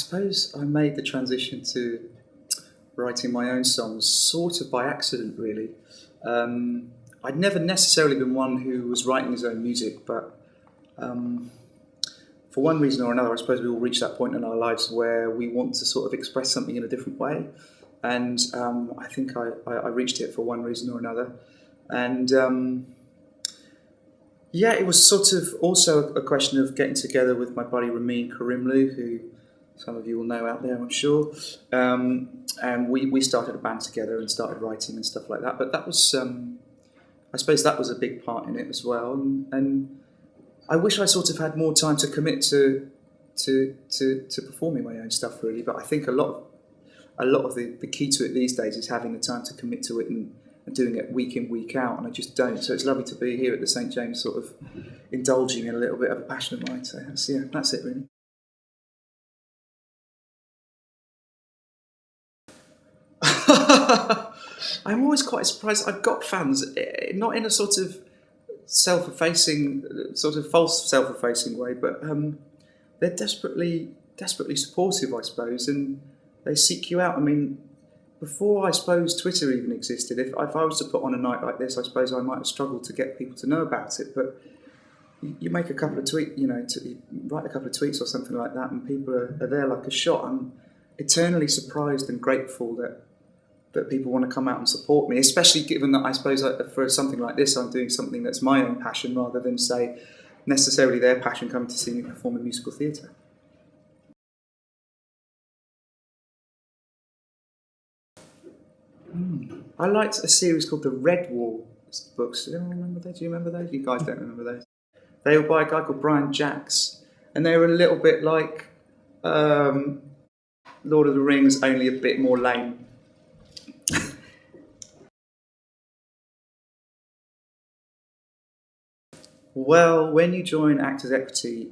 suppose I made the transition to writing my own songs sort of by accident, really. I'd never necessarily been one who was writing his own music, but for one reason or another, I suppose we all reach that point in our lives where we want to sort of express something in a different way. And I think I reached it for one reason or another. And yeah, it was sort of also a question of getting together with my buddy Ramin Karimlu, who some of you will know out there, I'm sure. And we started a band together and started writing and stuff like that. But that was, I suppose that was a big part in it as well. And I wish I sort of had more time to commit to performing my own stuff, really. But I think a lot of the key to it these days is having the time to commit to it and doing it week in, week out, and I just don't. So it's lovely to be here at the St James, sort of indulging in a little bit of a passion of mine. So that's it, really. I'm always quite surprised. I've got fans, not in a sort of self-effacing, sort of false self-effacing way, but they're desperately supportive, I suppose, and they seek you out. I mean, before I suppose Twitter even existed, if I was to put on a night like this, I suppose I might have struggled to get people to know about it. But you make a couple of tweets, you write a couple of tweets or something like that, and people are there like a shot. I'm eternally surprised and grateful that people want to come out and support me, especially given that I suppose for something like this, I'm doing something that's my own passion rather than, say, necessarily their passion coming to see me perform in musical theatre. I liked a series called the Red Wall books. Do you remember those? Do you remember those? You guys don't remember those. They were by a guy called Brian Jacks, and they were a little bit like Lord of the Rings, only a bit more lame. Well, when you join Actors Equity,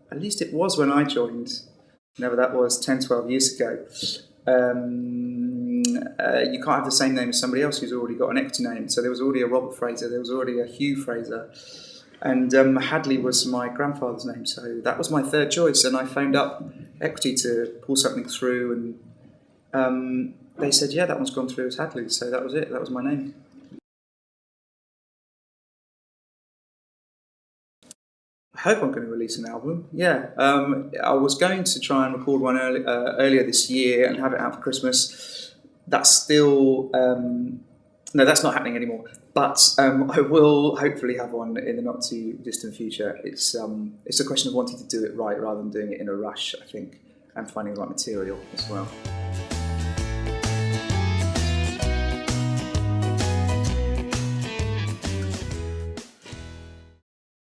at least it was when I joined, whenever that was, 10, 12 years ago, you can't have the same name as somebody else who's already got an equity name. So there was already a Robert Fraser, there was already a Hugh Fraser, and Hadley was my grandfather's name. So that was my third choice, and I phoned up Equity to pull something through, and they said, yeah, that one's gone through as Hadley. So that was it, that was my name. I hope I'm going to release an album. Yeah, I was going to try and record one earlier this year and have it out for Christmas. That's still no, that's not happening anymore. But I will hopefully have one in the not too distant future. It's a question of wanting to do it right rather than doing it in a rush, I think, and finding the right material as well.